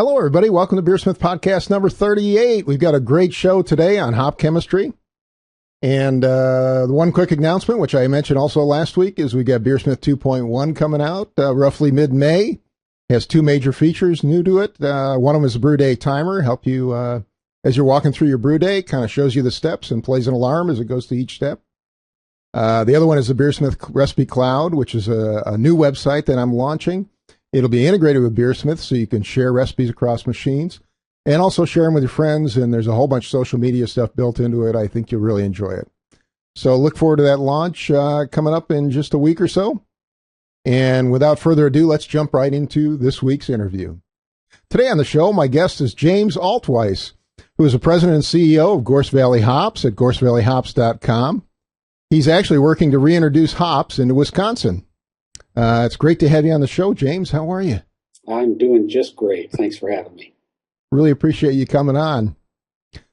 Hello, everybody. Welcome to BeerSmith Podcast number 38. We've got a great show today on hop chemistry. And the one quick announcement, which I mentioned also last week, is we got BeerSmith 2.1 coming out roughly mid-May. Has two major features new to it. One of them is a brew day timer, help you as you're walking through your brew day, kind of shows you the steps and plays an alarm as it goes to each step. The other one is the BeerSmith Recipe Cloud, which is a new website that I'm launching. It'll be integrated with BeerSmith so you can share recipes across machines and also share them with your friends. And there's a whole bunch of social media stuff built into it. I think you'll really enjoy it. So look forward to that launch coming up in just a week or so. And without further ado, let's jump right into this week's interview. Today on the show, my guest is James Altwies, who is the president and CEO of Gorst Valley Hops at gorstvalleyhops.com. He's actually working to reintroduce hops into Wisconsin. It's great to have you on the show, James. How are you? I'm doing just great. Thanks for having me. Really appreciate you coming on.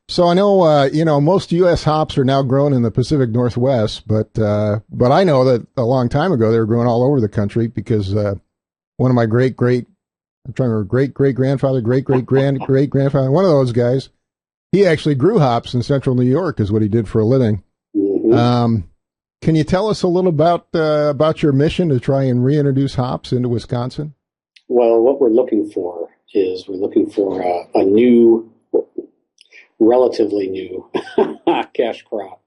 So I know, most U.S. hops are now grown in the Pacific Northwest, but I know that a long time ago they were grown all over the country because one of my great-great-grandfather, great-great-great-grandfather, one of those guys, he actually grew hops in central New York is what he did for a living. Mm-hmm. Can you tell us a little about your mission to try and reintroduce hops into Wisconsin? Well, what we're looking for is a new, relatively new cash crop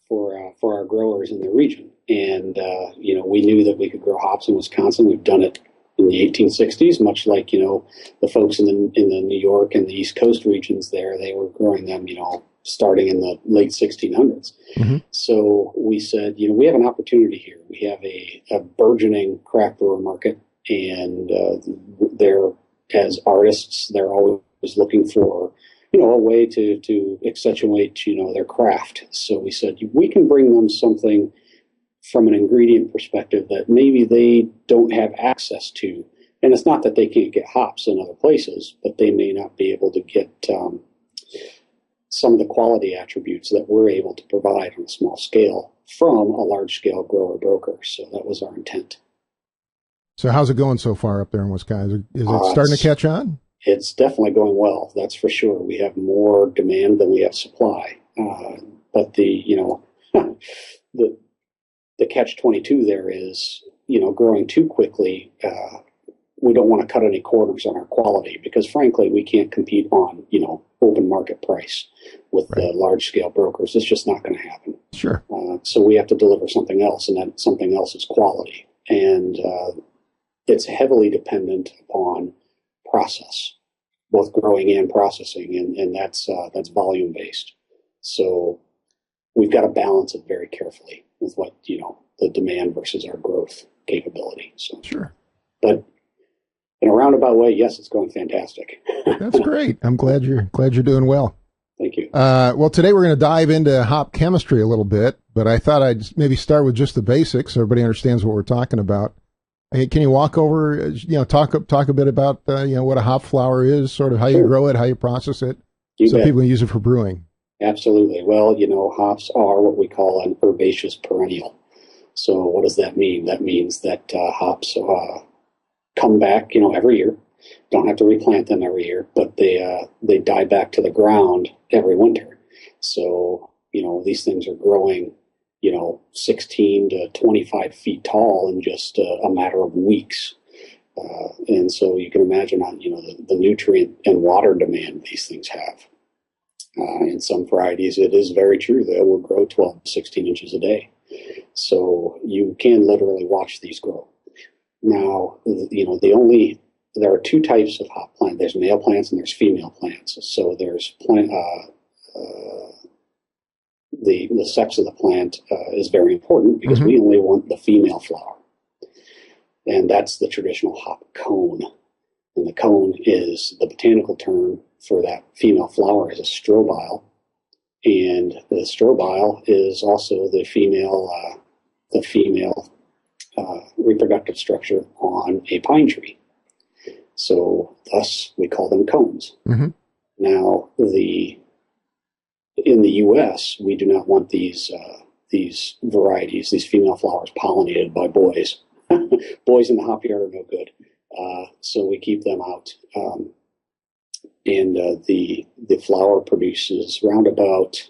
for our growers in the region. And, we knew that we could grow hops in Wisconsin. We've done it in the 1860s, much like, the folks in the New York and the East Coast regions there, they were growing them, starting in the late 1600s. Mm-hmm. So we said, we have an opportunity here. We have a burgeoning craft brewer market, and they're, as artists, they're always looking for, a way to accentuate, their craft. So we said, we can bring them something from an ingredient perspective that maybe they don't have access to. And it's not that they can't get hops in other places, but they may not be able to get some of the quality attributes that we're able to provide on a small scale from a large-scale grower-broker. So that was our intent. So how's it going so far up there in Wisconsin? Is it starting to catch on? It's definitely going well, that's for sure. We have more demand than we have supply. But the catch-22 there is, growing too quickly, we don't want to cut any corners on our quality because, frankly, we can't compete on, open market price with the large-scale brokers. It's just not going to happen. Sure. So we have to deliver something else, and that something else is quality. And it's heavily dependent upon process, both growing and processing, and that's volume-based. So we've got to balance it very carefully with what, the demand versus our growth capability. So sure. But in a roundabout way, yes, it's going fantastic. That's great. I'm glad you're doing well. Thank you. Well, today we're going to dive into hop chemistry a little bit, but I thought I'd maybe start with just the basics so everybody understands what we're talking about. Can you walk over, talk a bit about, what a hop flower is, sort of how you grow it, how you process it, so people can use it for brewing? Absolutely. Well, hops are what we call an herbaceous perennial. So what does that mean? That means that hops come back, every year. Don't have to replant them every year, but they die back to the ground every winter. So, these things are growing, 16 to 25 feet tall in just a matter of weeks. And so you can imagine, the nutrient and water demand these things have. In some varieties, it is very true. They will grow 12 to 16 inches a day. So you can literally watch these grow. Now, there are two types of hop plant. There's male plants and there's female plants. So there's the sex of the plant is very important because we only want the female flower. And that's the traditional hop cone. And the cone is the botanical term for that female flower is a strobile. And the strobile is also the female reproductive structure on a pine tree. So thus we call them cones. Mm-hmm. Now, in the U.S., we do not want these varieties, these female flowers, pollinated by boys. Boys in the hop yard are no good. So we keep them out. and the flower produces round about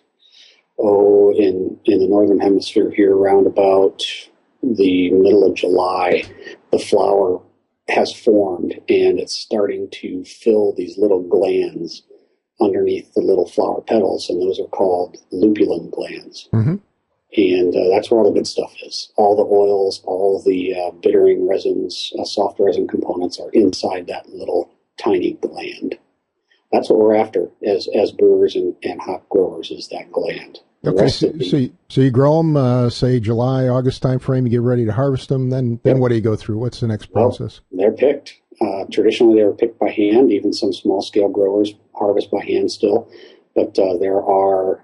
in the northern hemisphere here, around about the middle of July, the flower has formed and it's starting to fill these little glands underneath the little flower petals, and those are called lupulin glands. Mm-hmm. And that's where all the good stuff is. All the oils, all the bittering resins, soft resin components are inside that little tiny gland. That's what we're after as brewers and hop growers, is that gland. Okay, so you grow them, say July, August time frame. You get ready to harvest them. Then what do you go through? What's the next process? Well, they're picked. Traditionally, they were picked by hand. Even some small scale growers harvest by hand still. But there are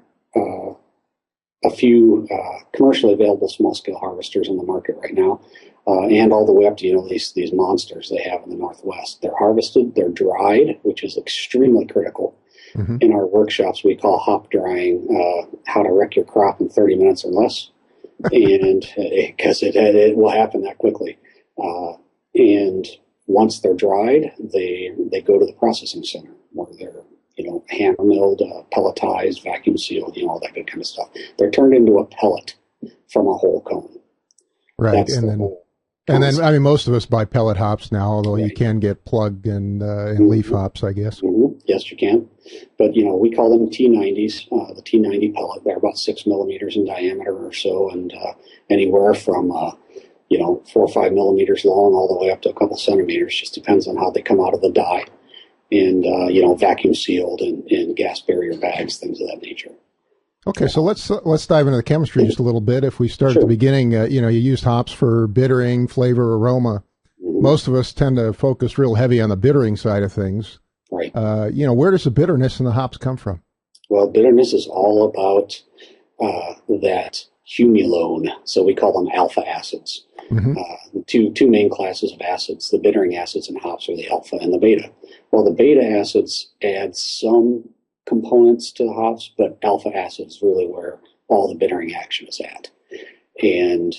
a few commercially available small scale harvesters in the market right now, and all the way up to these monsters they have in the Northwest. They're harvested. They're dried, which is extremely critical. Mm-hmm. In our workshops, we call hop drying how to wreck your crop in 30 minutes or less, and because it will happen that quickly. And once they're dried, they go to the processing center where they're hammer milled, pelletized, vacuum sealed, all that good kind of stuff. They're turned into a pellet from a whole cone. Right, that's and then I mean, most of us buy pellet hops now, although right. You can get plug and mm-hmm. leaf hops, I guess. Mm-hmm. Yes, you can. But, we call them T90s, the T90 pellet. They're about 6 millimeters in diameter or so, and anywhere from, 4 or 5 millimeters long all the way up to a couple centimeters. Just depends on how they come out of the die. And, vacuum sealed in gas barrier bags, things of that nature. Okay, so let's dive into the chemistry just a little bit. If we start at the beginning, you used hops for bittering, flavor, aroma. Mm-hmm. Most of us tend to focus real heavy on the bittering side of things. Right. Where does the bitterness in the hops come from? Well, bitterness is all about that humulone. So we call them alpha acids. Mm-hmm. Two main classes of acids, the bittering acids in hops are the alpha and the beta. Well, the beta acids add some components to the hops, but alpha acid is really where all the bittering action is at. And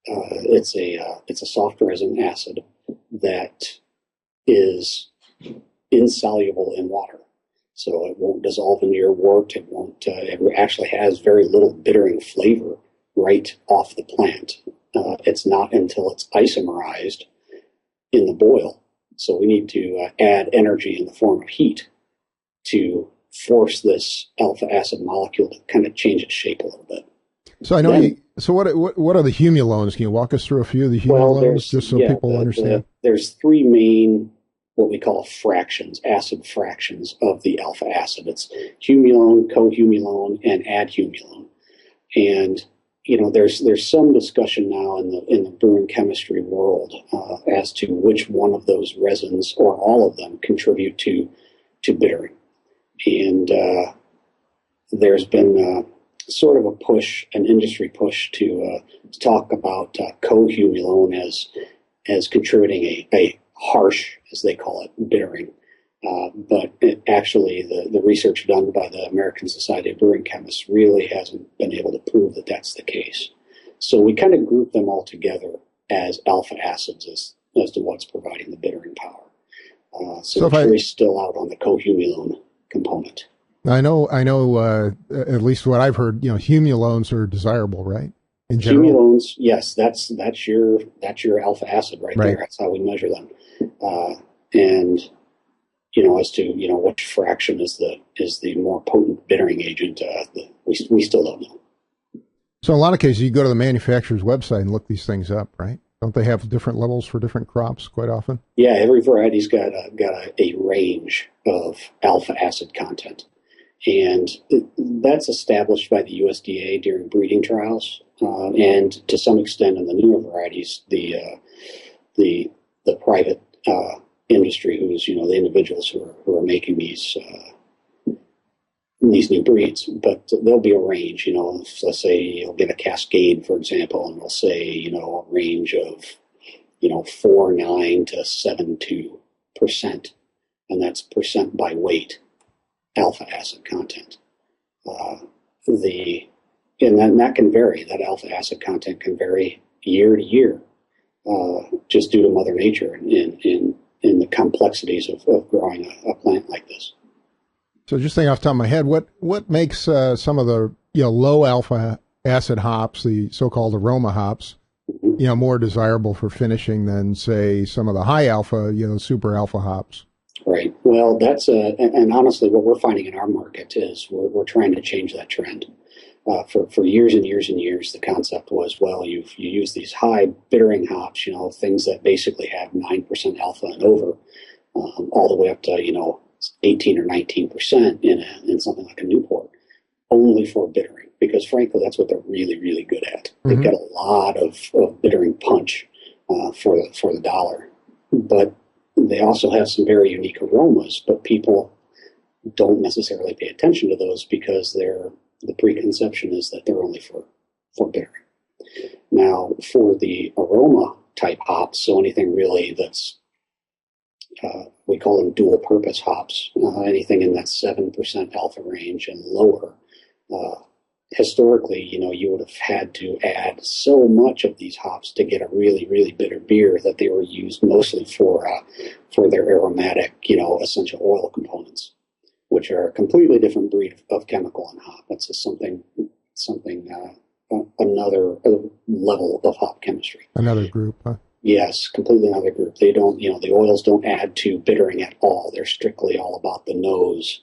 it's a soft resin acid that is insoluble in water. So it won't dissolve into your wort. It won't. It actually has very little bittering flavor right off the plant. It's not until it's isomerized in the boil. So we need to add energy in the form of heat to force this alpha acid molecule to kind of change its shape a little bit. So I know. So what are the humulones? Can you walk us through a few of the humulones, just so people understand? There's three main, what we call fractions, acid fractions of the alpha acid. It's humulone, cohumulone, and adhumulone. And there's some discussion now in the brewing chemistry world as to which one of those resins or all of them contribute to bittering. And there's been sort of a push, an industry push to talk about cohumulone as contributing a harsh, as they call it, bittering. But actually, the research done by the American Society of Brewing Chemists really hasn't been able to prove that that's the case. So we kind of group them all together as alpha acids as to what's providing the bittering power. So the jury's still out on the cohumulone component. I know. At least what I've heard, humulones are desirable, right? In general, humulones, yes, that's your alpha acid right there. That's how we measure them, and as to which fraction is the more potent bittering agent, we still don't know. So in a lot of cases, you go to the manufacturer's website and look these things up, right? Don't they have different levels for different crops quite often? Yeah, every variety's got a range of alpha acid content, and that's established by the USDA during breeding trials, and to some extent in the newer varieties, the private industry, who's the individuals who are making these new breeds. But there'll be a range. Let's say you'll get a Cascade, for example, and we'll say a range of 4.9 to 7.2%, and that's percent by weight alpha acid content. And then that can vary. That alpha acid content can vary year to year, just due to Mother Nature and in the complexities of growing a plant like this. So just thinking off the top of my head, what makes some of the low alpha acid hops, the so-called aroma hops, more desirable for finishing than, say, some of the high alpha, super alpha hops? Right. Well, and honestly, what we're finding in our market is we're trying to change that trend. For years and years and years, the concept was, well, you use these high bittering hops, things that basically have 9% alpha and over, all the way up to 18 or 19% in something like a Newport, only for bittering, because frankly, that's what they're really, really good at. They've got a lot of bittering punch for the dollar, but they also have some very unique aromas, but people don't necessarily pay attention to those because the preconception is that they're only for bittering. Now, for the aroma type hops, so anything really that's we call them dual purpose hops, anything in that 7% alpha range and lower. Historically, you would have had to add so much of these hops to get a really, really bitter beer that they were used mostly for their aromatic, essential oil components, which are a completely different breed of chemical and hop. That's just another level of hop chemistry. Another group, huh? Yes, completely another group. They don't, the oils don't add to bittering at all. They're strictly all about the nose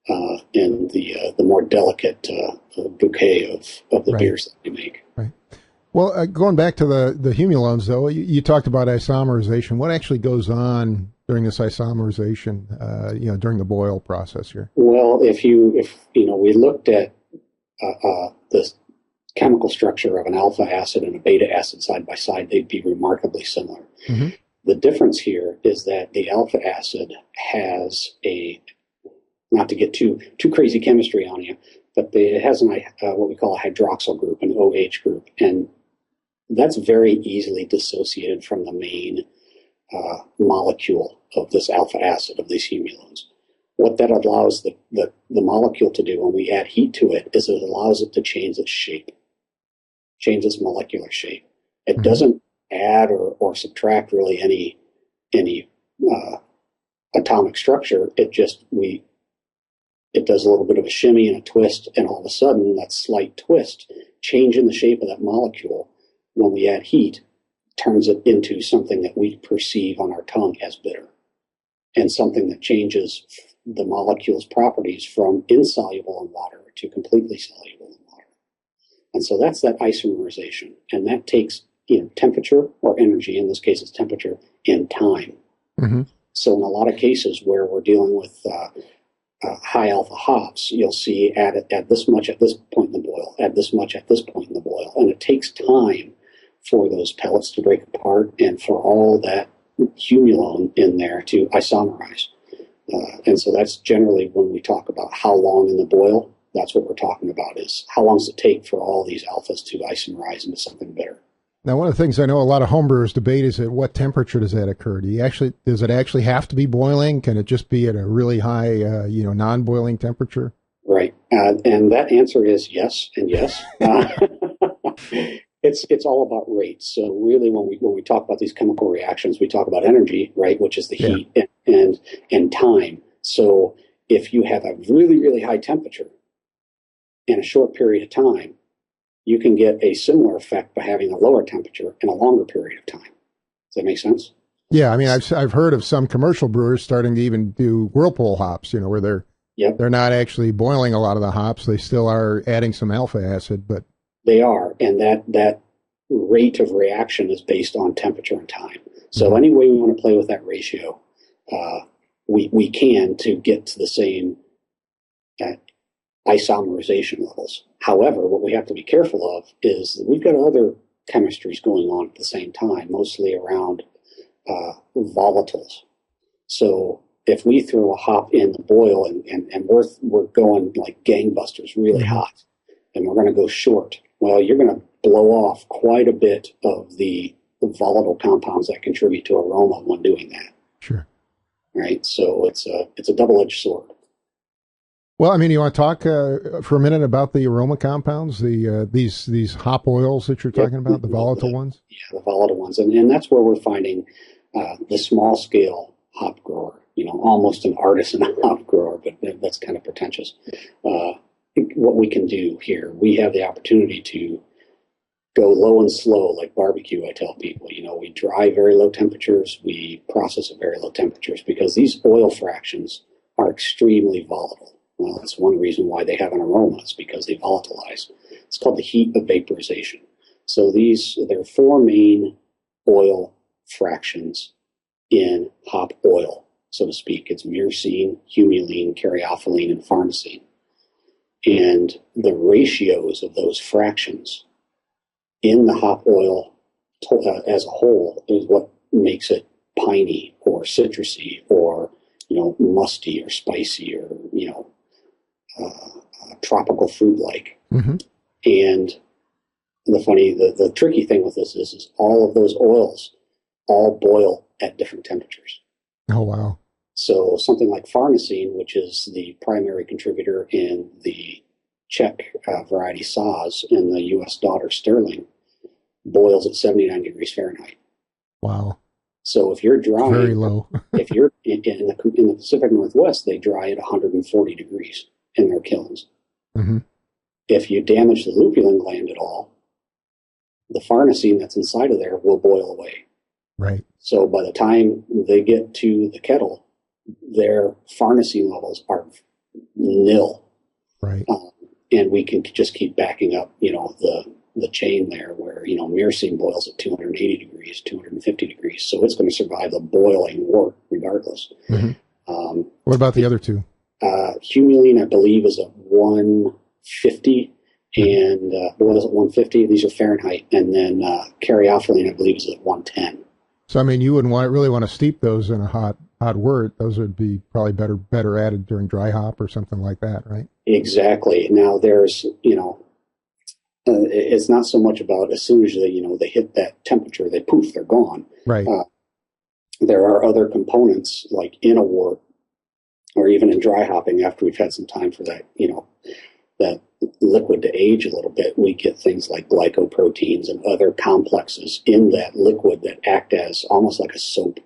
and the more delicate bouquet of the beers that we make. Right. Well, going back to the humulones, though, you talked about isomerization. What actually goes on during this isomerization, during the boil process here? Well, if we looked at the chemical structure of an alpha acid and a beta acid side by side, they'd be remarkably similar. Mm-hmm. The difference here is that the alpha acid has not to get too crazy chemistry on you, but it has what we call a hydroxyl group, an OH group, and that's very easily dissociated from the main molecule of this alpha acid, of these humulones. What that allows the molecule to do when we add heat to it is it allows it to change its shape, change its molecular shape. It doesn't add or subtract really any atomic structure. It does a little bit of a shimmy and a twist, and all of a sudden that slight twist, change in the shape of that molecule, when we add heat, turns it into something that we perceive on our tongue as bitter, and something that changes the molecule's properties from insoluble in water to completely soluble in water. And so that's that isomerization, and that takes temperature or energy, in this case it's temperature, and time. Mm-hmm. So in a lot of cases where we're dealing with high alpha hops, you'll see add this much at this point in the boil, add this much at this point in the boil, and it takes time for those pellets to break apart and for all that humulone in there to isomerize. And so that's generally when we talk about how long in the boil, that's what we're talking about, is how long does it take for all these alphas to isomerize into something bitter. Now, one of the things I know a lot of homebrewers debate is at what temperature does that occur? Does it actually have to be boiling? Can it just be at a really high, non-boiling temperature? Right. And that answer is yes and yes. It's all about rates. So really, when we talk about these chemical reactions, we talk about energy, right, which is the heat, and time. So if you have a really, really high temperature in a short period of time, you can get a similar effect by having a lower temperature in a longer period of time. Does that make sense? Yeah, I mean, I've heard of some commercial brewers starting to even do whirlpool hops, where they're not actually boiling a lot of the hops. They still are adding some alpha acid, but they are, and that rate of reaction is based on temperature and time. So any way we want to play with that ratio, we can to get to the same isomerization levels. However, what we have to be careful of is that we've got other chemistries going on at the same time, mostly around volatiles. So if we throw a hop in the boil and we're going like gangbusters, really hot, and we're going to go short, well, you're going to blow off quite a bit of the volatile compounds that contribute to aroma when doing that. Sure. Right. So it's a double-edged sword. Well, I mean, you want to talk for a minute about the aroma compounds, these hop oils that you're talking about, the volatile ones? Yeah, the volatile ones. And that's where we're finding the small-scale hop grower, almost an artisan hop grower, but that's kind of pretentious. What we can do here, we have the opportunity to go low and slow, like barbecue. I tell people, we dry very low temperatures, we process at very low temperatures, because these oil fractions are extremely volatile. Well, that's one reason why they have an aroma. It's because they volatilize. It's called the heat of vaporization. So there are four main oil fractions in hop oil, so to speak. It's myrcene, humulene, caryophyllene, and farnesene. And the ratios of those fractions in the hop oil as a whole is what makes it piney or citrusy or, musty or spicy or, tropical fruit-like. Mm-hmm. And the tricky thing with this is all of those oils all boil at different temperatures. Oh, wow. So something like farnesene, which is the primary contributor in the Czech variety Saz and the U.S. daughter Sterling, boils at 79 degrees Fahrenheit. Wow. So if you're drying, very low. if you're in the Pacific Northwest, they dry at 140 degrees in their kilns. Mm-hmm. If you damage the lupulin gland at all, the farnesene that's inside of there will boil away. Right. So by the time they get to the kettle, their farnesene levels are nil. Right. And we can just keep backing up, the chain there where, myrcene boils at 280 degrees, 250 degrees. So it's going to survive the boiling wort regardless. Mm-hmm. What about the other two? Humulene, I believe, is at 150 and boils at 150. These are Fahrenheit. And then caryophyllene, I believe, is at 110. So, you wouldn't really want to steep those in a hot wort. Those would be probably better added during dry hop or something like that, right? Exactly. Now there's, it's not so much about as soon as they hit that temperature, they're gone. Right. There are other components like in a wort or even in dry hopping after we've had some time for that, that liquid to age a little bit. We get things like glycoproteins and other complexes in that liquid that act as almost like a soap.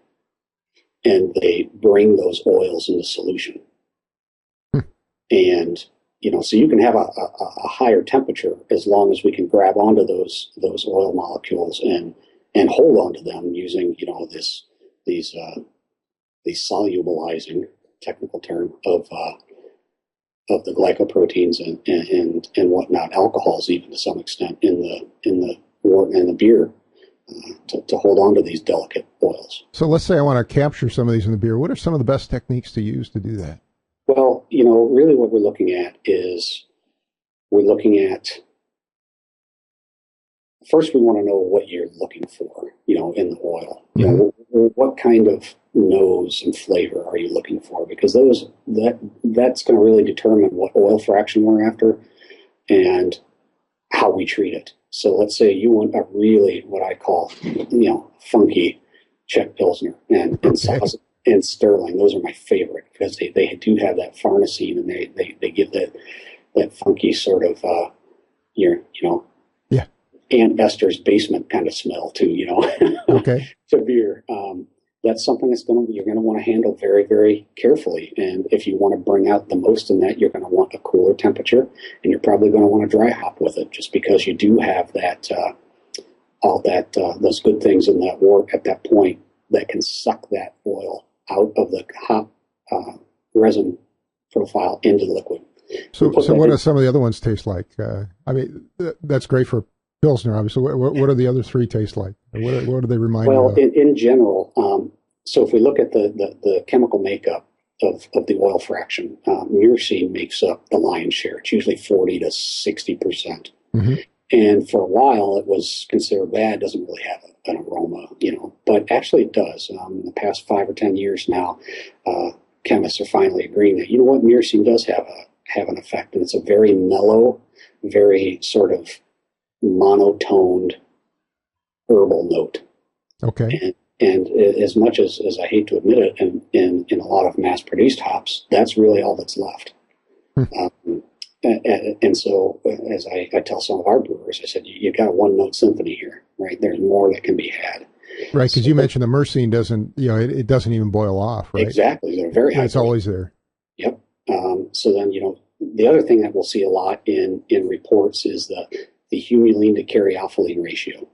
And they bring those oils into solution. And, so you can have a higher temperature as long as we can grab onto those oil molecules and hold onto them using, these solubilizing, technical term, of the glycoproteins and whatnot, alcohols even to some extent in the wort and the beer. To hold on to these delicate oils. So let's say I want to capture some of these in the beer. What are some of the best techniques to use to do that? Well, really what we're looking at is first we want to know what you're looking for, in the oil. Mm-hmm. What kind of nose and flavor are you looking for? Because that's going to really determine what oil fraction we're after and how we treat it. So let's say you want a really what I call, funky Czech Pilsner and Saz and Sterling. Those are my favorite because they do have that farnesene and they give that funky sort of Aunt Esther's basement kind of smell to okay. to beer. That's something you're going to want to handle very, very carefully. And if you want to bring out the most in that, you're going to want a cooler temperature, and you're probably going to want to dry hop with it, just because you do have that those good things in that wort at that point that can suck that oil out of the hop resin profile into the liquid. So what do some of the other ones taste like? That's great for Pilsner, obviously. What do the other three taste like? What do they remind you of? Well, in general, so if we look at the chemical makeup of the oil fraction, myrcene makes up the lion's share. It's usually 40 to 60%. Mm-hmm. And for a while, it was considered bad. Doesn't really have an aroma, but actually it does. In the past 5 or 10 years now, chemists are finally agreeing that, myrcene does have an effect, and it's a very mellow, very sort of monotoned herbal note. Okay. And as much as I hate to admit it, in a lot of mass-produced hops, that's really all that's left. And so, as I tell some of our brewers, I said, you've got a one-note symphony here, right? There's more that can be had. Right, because you mentioned the myrcene doesn't, it doesn't even boil off, right? Exactly. They're very high. It's always there. Yep. So then, the other thing that we'll see a lot in reports is the humulene to caryophyllene ratio.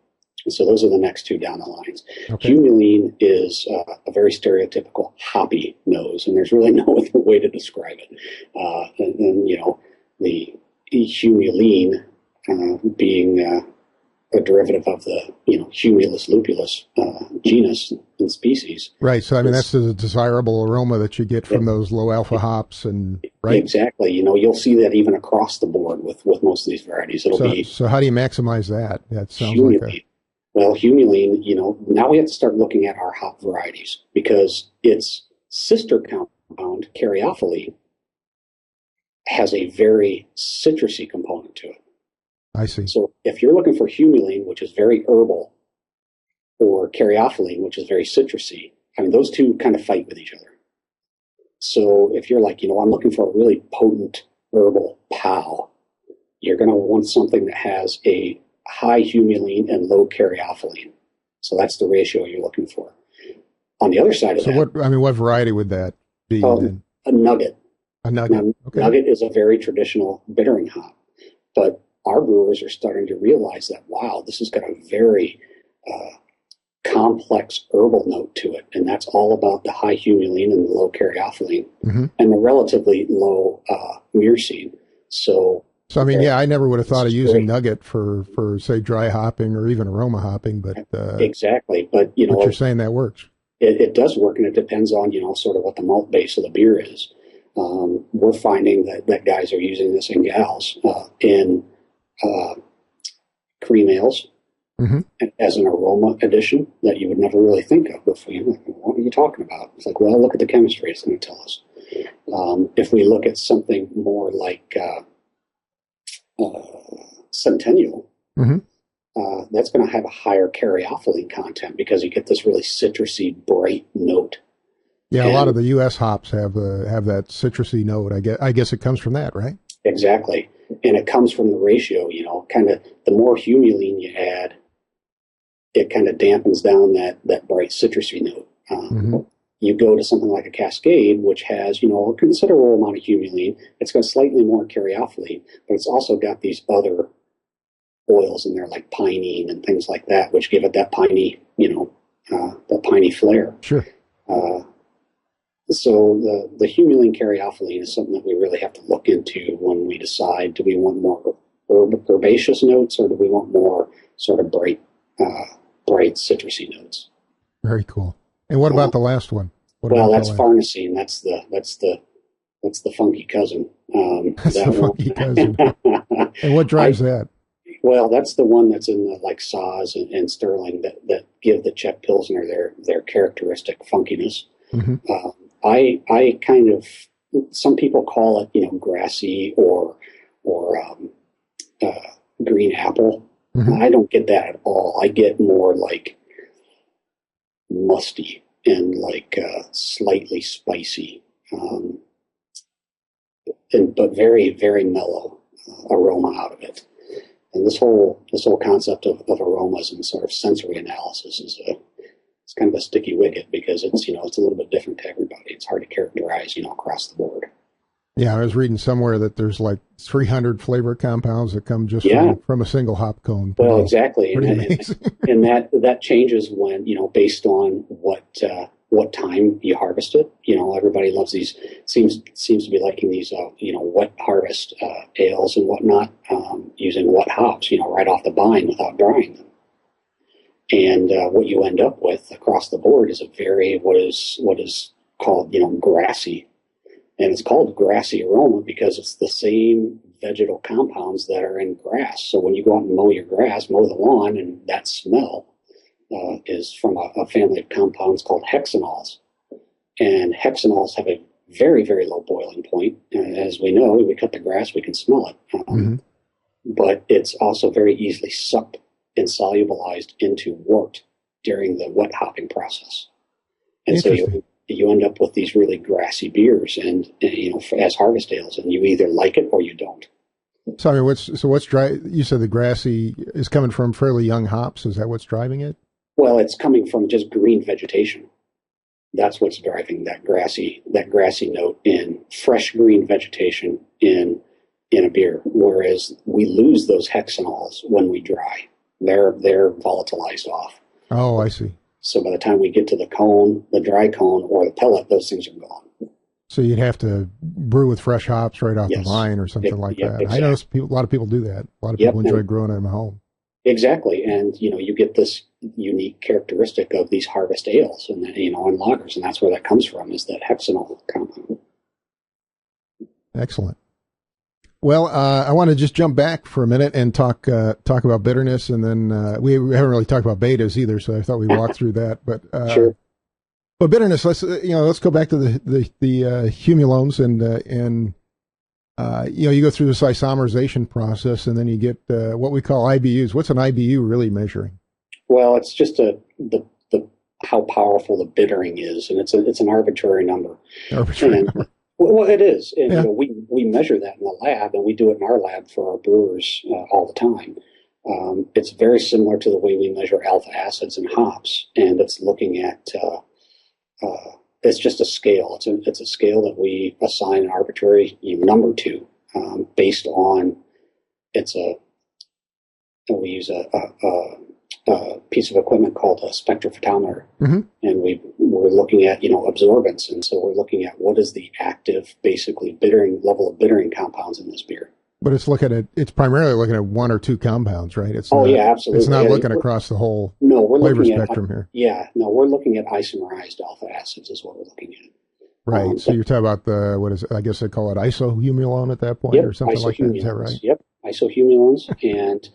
And so those are the next two down the lines. Okay. Humulene is a very stereotypical hoppy nose, and there's really no other way to describe it. And the humulene being a derivative of the Humulus lupulus genus and species. Right. So that's the desirable aroma that you get from those low alpha hops, and right. Exactly. You'll see that even across the board with most of these varieties. So how do you maximize that? That sounds humulene. Well, humulene. Now we have to start looking at our hop varieties because its sister compound, caryophyllene, has a very citrusy component to it. I see. So if you're looking for humulene, which is very herbal, or caryophyllene, which is very citrusy, those two kind of fight with each other. So if you're like, I'm looking for a really potent herbal POW, you're going to want something that has a high humulene and low caryophyllene. So that's the ratio you're looking for. On the other side of that. So what variety would that be? A nugget. A nugget. Now, okay. Nugget is a very traditional bittering hop, but our brewers are starting to realize that, wow, this has got a very complex herbal note to it. And that's all about the high humulene and the low caryophyllene and the relatively low myrcene. So I never would have thought of using nugget for say dry hopping or even aroma hopping, but exactly. But what you're saying, that works. It does work, and it depends on sort of what the malt base of the beer is. We're finding that guys are using this, and gals in cream ales as an aroma addition that you would never really think of before. You're like, what are you talking about? It's like, well, look at the chemistry. It's going to tell us. If we look at something more like Centennial, that's going to have a higher caryophyllene content because you get this really citrusy, bright note. Yeah, a lot of the U.S. hops have that citrusy note. I guess it comes from that, right? Exactly. And it comes from the ratio, kind of the more humulene you add, it kind of dampens down that bright citrusy note. You go to something like a Cascade, which has, a considerable amount of humulene. It's got slightly more caryophyllene, but it's also got these other oils in there like pinene and things like that, which give it that piney, that piney flair. Sure. So the humulene caryophyllene is something that we really have to look into when we decide, do we want more herbaceous notes or do we want more sort of bright citrusy notes? Very cool. And what about the last one? That's farnesene. That's the funky cousin. That's the funky cousin. And what drives that? Well, that's the one that's in the like Saaz and Sterling that give the Czech Pilsner their characteristic funkiness. I kind of, some people call it, grassy or green apple. I don't get that at all. I get more like musty and like slightly spicy, but very, very mellow aroma out of it. And this whole concept of aromas and sort of sensory analysis is it's kind of a sticky wicket because it's it's a little bit different to everybody. It's hard to characterize across the board. Yeah, I was reading somewhere that there's like 300 flavor compounds that come just from a single hop cone. Well, exactly, and that changes when based on what time you harvest it. Everybody loves these. Seems to be liking these wet harvest ales and whatnot, using wet hops right off the vine without drying them. And what you end up with across the board is a very what is called grassy. And it's called grassy aroma because it's the same vegetal compounds that are in grass. So when you go out and mow your grass, mow the lawn, and that smell is from a family of compounds called hexanols. And hexanols have a very, very low boiling point. And as we know, we cut the grass, we can smell it. But it's also very easily sucked and solubilized into wort during the wet hopping process. And so you end up with these really grassy beers and as harvest ales, and you either like it or you don't. Sorry, what's dry? You said the grassy is coming from fairly young hops. Is that what's driving it? Well, it's coming from just green vegetation. That's what's driving that grassy note in fresh green vegetation in a beer. Whereas we lose those hexanols when we dry. They're volatilized off. Oh, I see. So by the time we get to the cone, the dry cone, or the pellet, those things are gone. So you'd have to brew with fresh hops right off Yes. the vine or something like that. Exactly. I know a lot of people do that. A lot of people enjoy growing them at home. Exactly. And, you get this unique characteristic of these harvest ales and, and lagers. And that's where that comes from, is that hexanol compound. Excellent. Well, I want to just jump back for a minute and talk about bitterness. And then we haven't really talked about betas either. So I thought we'd walk through that. But Sure. But bitterness, let's go back to the humulones and you go through this isomerization process and then you get what we call IBUs. What's an IBU really measuring? Well, it's just the how powerful the bittering is, and it's an arbitrary number. Well, it is, and we measure that in the lab, and we do it in our lab for our brewers all the time. It's very similar to the way we measure alpha acids in hops, and it's looking at it's just a scale. It's a scale that we assign an arbitrary number to, based on we use a piece of equipment called a spectrophotometer, mm-hmm. and we're looking at absorbance, and so we're looking at what is the active, basically level of bittering compounds in this beer. But it's primarily looking at one or two compounds, right? Yeah, absolutely. It's not looking across the whole flavor spectrum here. Yeah, no, we're looking at isomerized alpha acids is what we're looking at. Right. So you're talking about what is it? I guess they call it isohumulone at that point, or something like that. Is that right? Yep, isohumulones, and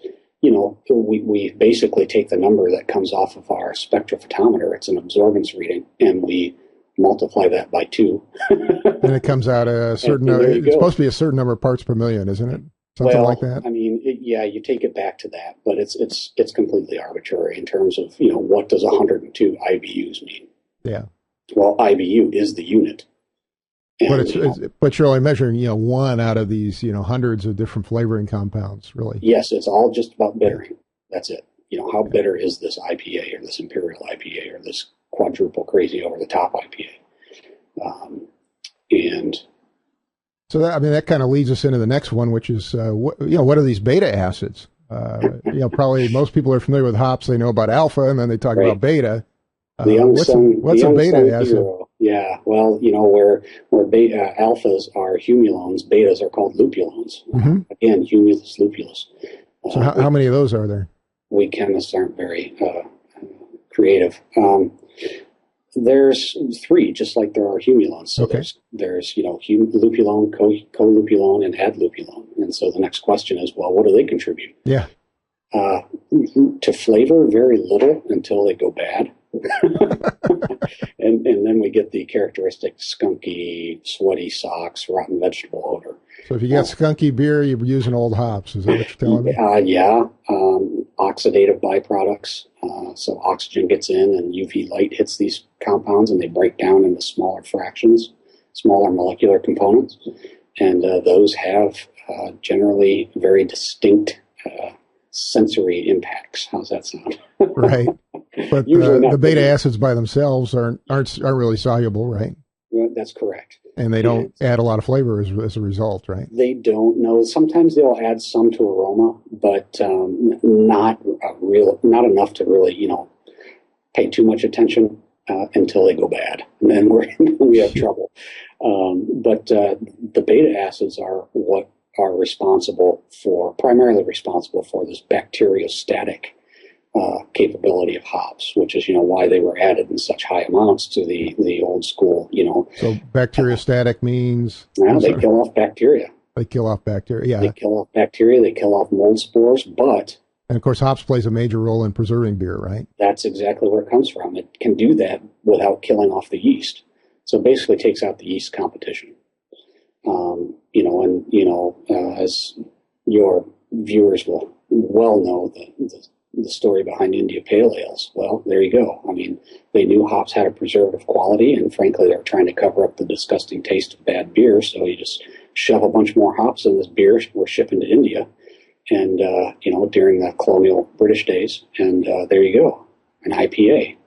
we basically take the number that comes off of our spectrophotometer. It's an absorbance reading, and we multiply that by 2. And it comes out a certain it's supposed to be a certain number of parts per million, isn't it? Something like that? I mean, you take it back to that, but it's completely arbitrary in terms of, what does 102 IBUs mean? Yeah. Well, IBU is the unit. And, but you're only measuring, one out of these, hundreds of different flavoring compounds, really. Yes, it's all just about bittering. That's it. How bitter is this IPA or this Imperial IPA or this quadruple crazy over the top IPA? And so that kind of leads us into the next one, which is what are these beta acids? Probably most people are familiar with hops. They know about alpha, and then they talk about beta. What's a beta acid? Hero. Yeah, well, where alphas are humulones, betas are called lupulones. Mm-hmm. Again, humulus lupulus. So how many of those are there? We chemists aren't very creative. There's 3, just like there are humulones. So okay. there's lupulone, co-lupulone, and adlupulone. And so the next question is, well, what do they contribute? Yeah. To flavor, very little until they go bad. and then we get the characteristic skunky, sweaty socks, rotten vegetable odor. So if you got skunky beer, you're using old hops. Is that what you're telling me? Yeah. Oxidative byproducts. So oxygen gets in and UV light hits these compounds and they break down into smaller fractions, smaller molecular components. And those have generally very distinct sensory impacts. How's that sound? Right. But the beta acids by themselves aren't really soluble, right? Well, that's correct. And they don't add a lot of flavor as a result, right? They don't know. Sometimes they'll add some to aroma, but not enough to really, pay too much attention until they go bad, and then we have trouble. But the beta acids are what are primarily responsible for this bacteriostatic capability of hops, which is, why they were added in such high amounts to the old school, So bacteriostatic means? They kill off bacteria. They kill off bacteria, yeah. They kill off bacteria, they kill off mold spores, And of course, hops plays a major role in preserving beer, right? That's exactly where it comes from. It can do that without killing off the yeast. So it basically takes out the yeast competition. As your viewers will well know, the story behind India Pale Ales. Well, there you go. I mean, they knew hops had a preservative quality, and frankly, they were trying to cover up the disgusting taste of bad beer. So you just shove a bunch more hops in this beer we're shipping to India, and during the colonial British days, and there you go. an IPA.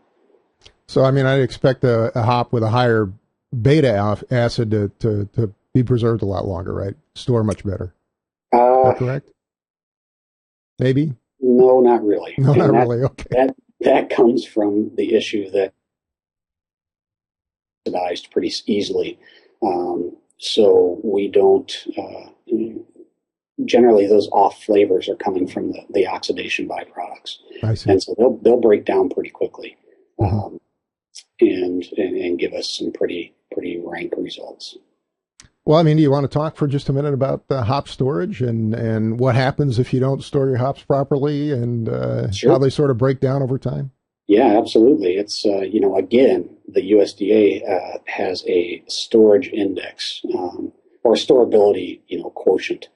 So, I mean, I'd expect a hop with a higher beta acid to be preserved a lot longer, right? Store much better. Is that correct? Maybe? No, not really. No, not really. Okay. That comes from the issue that oxidized pretty easily. So we don't, generally those off flavors are coming from the oxidation byproducts. I see. And so they'll break down pretty quickly, and give us some pretty rank results. Well, I mean, do you want to talk for just a minute about hop storage and what happens if you don't store your hops properly and Sure. how they sort of break down over time? Yeah, absolutely. It's, again, the USDA has a storage index or storability, quotient.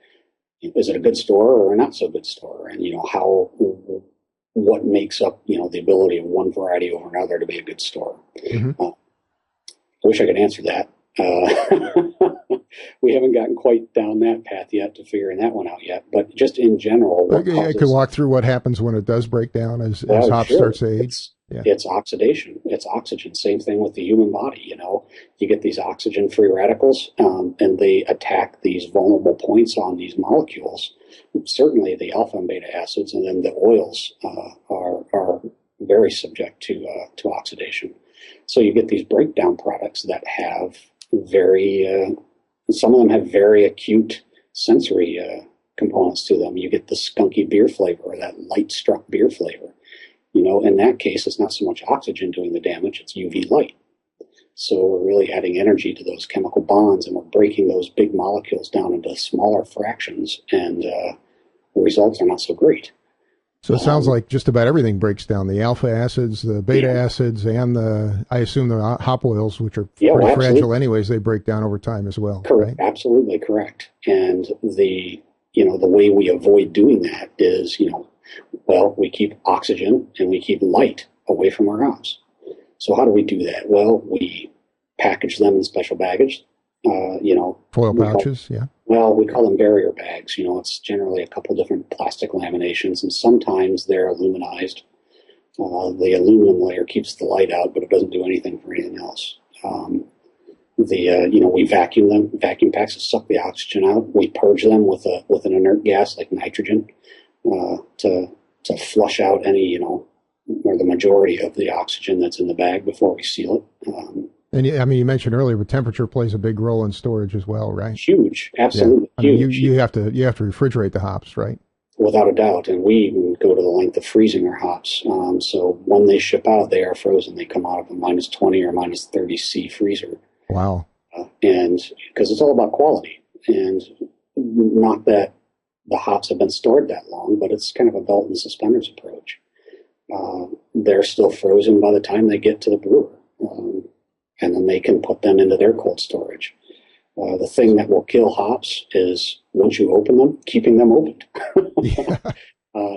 Is it a good store or a not so good store? And, what makes up, the ability of one variety over another to be a good store? I wish I could answer that. We haven't gotten quite down that path yet to figuring that one out yet. But just in general, I could walk through what happens when it does break down as hop starts to age. It's oxidation. It's oxygen. Same thing with the human body. You get these oxygen-free radicals, and they attack these vulnerable points on these molecules. Certainly, the alpha and beta acids, and then the oils are very subject to oxidation. So you get these breakdown products that have some of them have very acute sensory components to them. You get the skunky beer flavor or that light struck beer flavor. In that case, it's not so much oxygen doing the damage, it's UV light. So we're really adding energy to those chemical bonds, and we're breaking those big molecules down into smaller fractions, and the results are not so great. So it sounds like just about everything breaks down: the alpha acids, the beta acids, and I assume the hop oils, which are pretty fragile anyways, they break down over time as well. Correct. Right? Absolutely correct. And the way we avoid doing that is, we keep oxygen and we keep light away from our hops. So how do we do that? Well, we package them in special baggage. Foil pouches, yeah. Well, we call them barrier bags. It's generally a couple different plastic laminations, and sometimes they're aluminized. The aluminum layer keeps the light out, but it doesn't do anything for anything else. We vacuum them, vacuum packs to suck the oxygen out. We purge them with an inert gas like nitrogen to flush out any, or the majority of the oxygen that's in the bag before we seal it. And you mentioned earlier, but temperature plays a big role in storage as well, right? Huge, absolutely. Yeah. Huge. You have to refrigerate the hops, right? Without a doubt, and we even go to the length of freezing our hops. So when they ship out, they are frozen. They come out of a minus 20 or minus 30 C freezer. Wow. And because it's all about quality, and not that the hops have been stored that long, but it's kind of a belt and suspenders approach. They're still frozen by the time they get to the brewer. And then they can put them into their cold storage. The thing that will kill hops is once you open them, keeping them opened.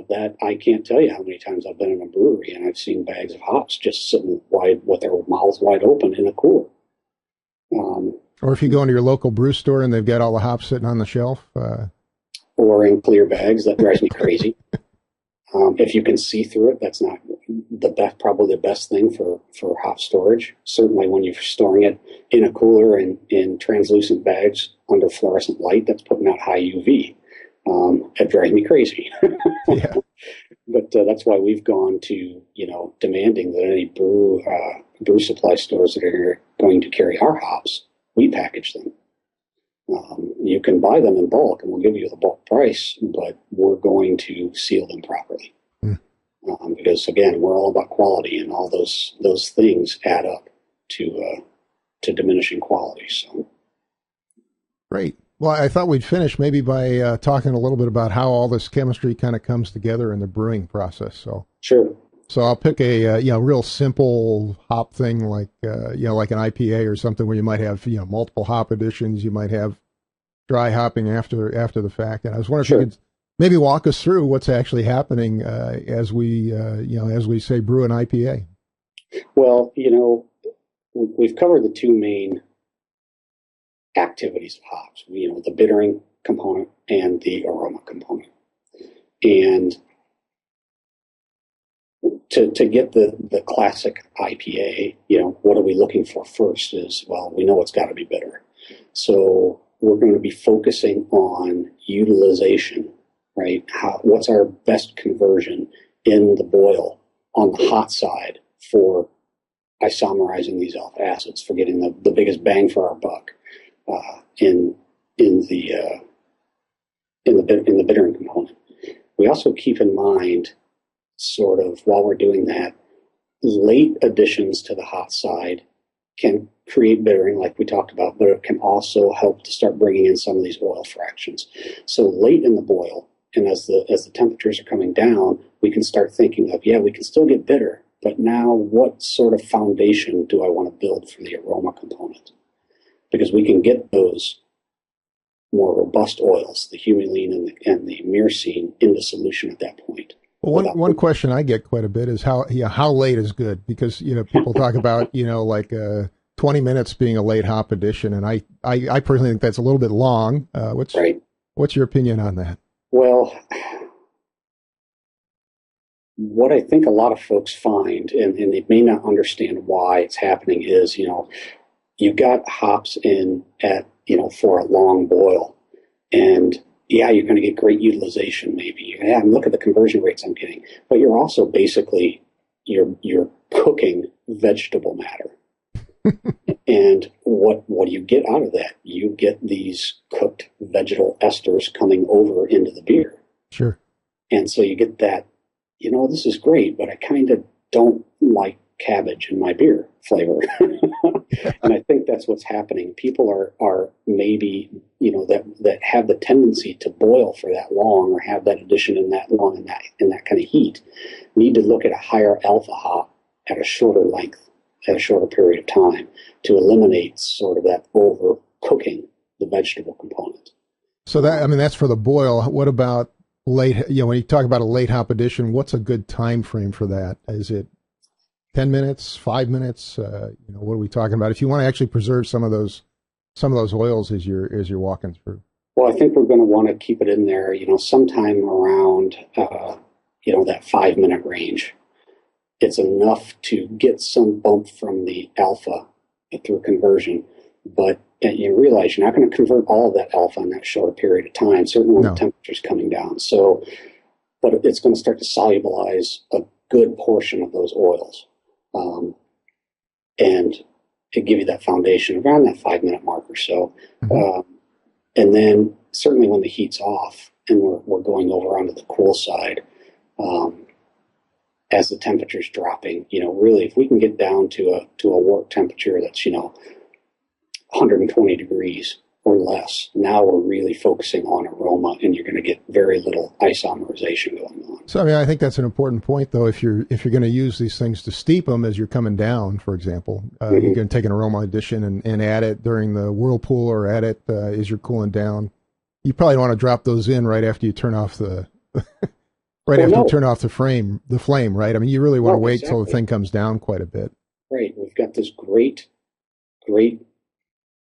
That I can't tell you how many times I've been in a brewery and I've seen bags of hops just sitting wide with their mouths wide open in a cooler. Or if you go into your local brew store and they've got all the hops sitting on the shelf. Or in clear bags, that drives me crazy. If you can see through it, that's not probably the best thing for hop storage. Certainly when you're storing it in a cooler and in translucent bags under fluorescent light, that's putting out high UV. That drives me crazy. Yeah. But that's why we've gone to, demanding that any brew supply stores that are going to carry our hops, we package them. You can buy them in bulk, and we'll give you the bulk price, but we're going to seal them properly. Because, again, we're all about quality, and all those things add up to diminishing quality. So, great. Well, I thought we'd finish maybe by talking a little bit about how all this chemistry kind of comes together in the brewing process. So, sure. So I'll pick a real simple hop thing like like an IPA or something where you might have multiple hop additions. You might have dry hopping after the fact. And I was wondering if you could maybe walk us through what's actually happening as we say brew an IPA. Well, we've covered the two main activities of hops. The bittering component and the aroma component. And to get the classic IPA, what are we looking for first is, well, we know it's got to be bitter. So we're going to be focusing on utilization, right? What's our best conversion in the boil on the hot side for isomerizing these alpha acids, for getting the biggest bang for our buck in the bittering component. We also keep in mind, sort of while we're doing that, late additions to the hot side can create bittering, like we talked about, but it can also help to start bringing in some of these oil fractions. So late in the boil, and as the temperatures are coming down, we can start thinking of, we can still get bitter, but now what sort of foundation do I want to build for the aroma component? Because we can get those more robust oils, the humulene and the myrcene, into solution at that point. Well, one question I get quite a bit is how late is good? Because, people talk about, 20 minutes being a late hop addition. And I personally think that's a little bit long. What's your opinion on that? Well, what I think a lot of folks find, and they may not understand why it's happening, is, you've got hops in at, for a long boil. And you're going to get great utilization maybe. And look at the conversion rates I'm getting. But you're also basically, you're cooking vegetable matter. And what do you get out of that? You get these cooked vegetal esters coming over into the beer. Sure. And so you get that, this is great, but I kind of don't like cabbage in my beer flavor. And I think that's what's happening. People are maybe, that have the tendency to boil for that long, or have that addition in that long, in that kind of heat, need to look at a higher alpha hop at a shorter length, at a shorter period of time, to eliminate sort of that overcooking the vegetable component. So that's for the boil. What about late, when you talk about a late hop addition, what's a good time frame for that? Is it 10 minutes, 5 minutes? What are we talking about? If you want to actually preserve some of those oils as you're walking through. Well, I think we're going to want to keep it in there, sometime around, that 5 minute range. It's enough to get some bump from the alpha through conversion, but you realize you're not going to convert all of that alpha in that short period of time, certainly when the temperature's coming down. So, but it's going to start to solubilize a good portion of those oils. And to give you that foundation around that 5 minute mark or so. Mm-hmm. And then certainly when the heat's off and we're going over onto the cool side, as the temperature's dropping, really, if we can get down to a wort temperature that's, 120 degrees or less, now we're really focusing on aroma, and you're going to get very little isomerization going on. So, I think that's an important point, though. If you're going to use these things to steep them as you're coming down, for example, mm-hmm. you can take an aroma addition and add it during the whirlpool, or add it as you're cooling down. You probably don't want to drop those in right after you turn off the you turn off the flame, right? You really want to wait till the thing comes down quite a bit. Right. We've got this great,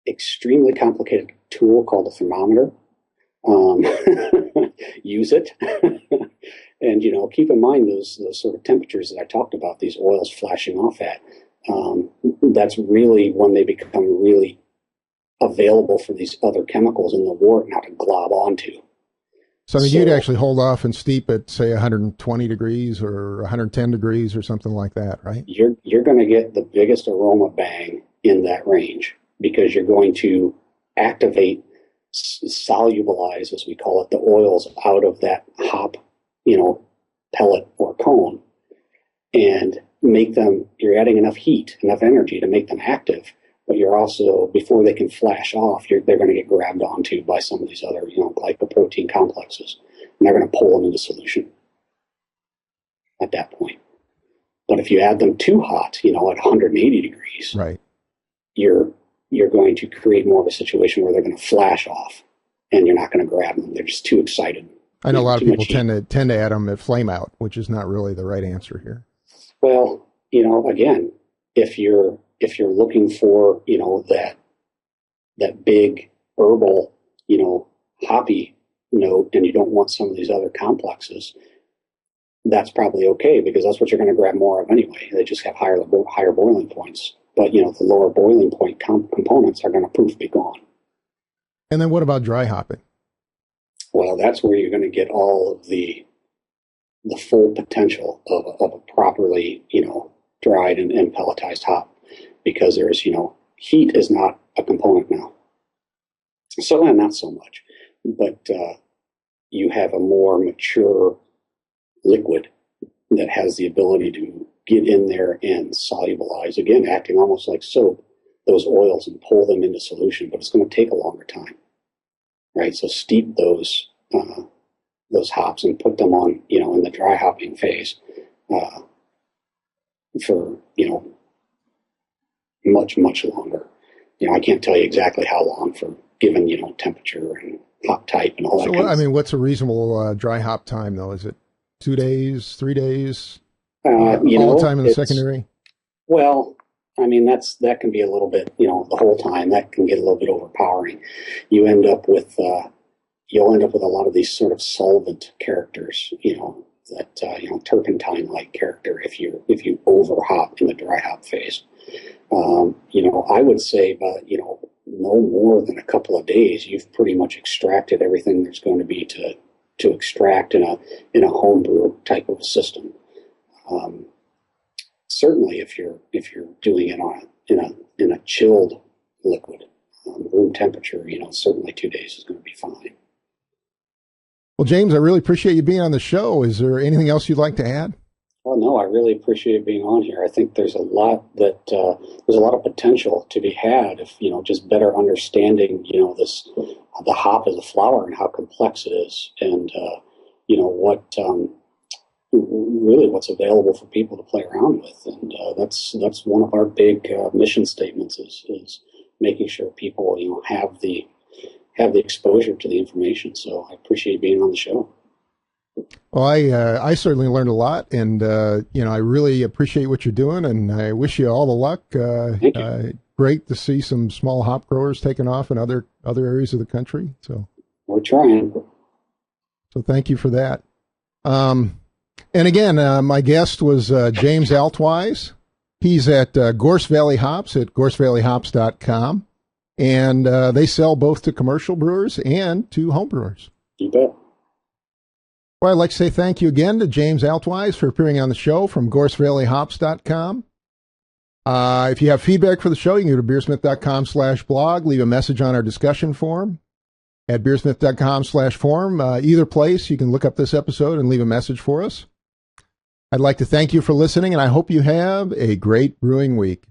extremely complicated tool called a thermometer. Use it. And, keep in mind those sort of temperatures that I talked about, these oils flashing off at. That's really when they become really available for these other chemicals in the wort now to glob onto. So, you'd actually hold off and steep at, say, 120 degrees or 110 degrees or something like that, right? You're going to get the biggest aroma bang in that range, because you're going to activate, solubilize, as we call it, the oils out of that hop, pellet or cone, and make them, you're adding enough heat, enough energy to make them active, but you're also, before they can flash off, they're going to get grabbed onto by some of these other, glycoprotein complexes, and they're going to pull them into solution at that point. But if you add them too hot, at 180 degrees, right, you're going to create more of a situation where they're going to flash off, and you're not going to grab them. They're just too excited. I know a lot of people tend to add them at flame out, which is not really the right answer here. Well, again, if you're looking for, that big herbal, hoppy note, and you don't want some of these other complexes, that's probably okay because that's what you're going to grab more of anyway. They just have higher boiling points. But, the lower boiling point components are going to proof be gone. And then what about dry hopping? Well, that's where you're going to get all of the full potential of a properly, dried and pelletized hop, because there's, heat is not a component now. So not so much, but you have a more mature liquid that has the ability to get in there and solubilize, again, acting almost like soap, those oils and pull them into solution, but it's going to take a longer time, right? So steep those hops and put them on, in the dry hopping phase for, much, much longer. I can't tell you exactly how long for given, temperature and hop type and all that. So, what's a reasonable dry hop time, though? Is it 2 days, 3 days? All the time in the secondary? Well, that can be a little bit, the whole time. That can get a little bit overpowering. You'll end up with a lot of these sort of solvent characters, that turpentine-like character if you over hop in the dry hop phase. I would say about, no more than a couple of days, you've pretty much extracted everything there's going to be to extract in a homebrew type of system. Certainly, if you're doing it in a chilled liquid, room temperature, certainly 2 days is going to be fine. Well, James, I really appreciate you being on the show. Is there anything else you'd like to add? Well, no, I really appreciate being on here. I think there's a lot of potential to be had if, just better understanding, the hop as a flower and how complex it is, and, what's available for people to play around with. And that's one of our big mission statements is making sure people, have the exposure to the information. So I appreciate being on the show. Well, I certainly learned a lot, and I really appreciate what you're doing, and I wish you all the luck. Thank you. Great to see some small hop growers taking off in other areas of the country. So we're trying. So thank you for that. And again, my guest was James Altwies. He's at Gorst Valley Hops at gorstvalleyhops.com, and they sell both to commercial brewers and to home brewers. You bet. Well, I'd like to say thank you again to James Altwies for appearing on the show from gorstvalleyhops.com. If you have feedback for the show, you can go to beersmith.com/blog, leave a message on our discussion forum at beersmith.com/forum. Either place, you can look up this episode and leave a message for us. I'd like to thank you for listening, and I hope you have a great brewing week.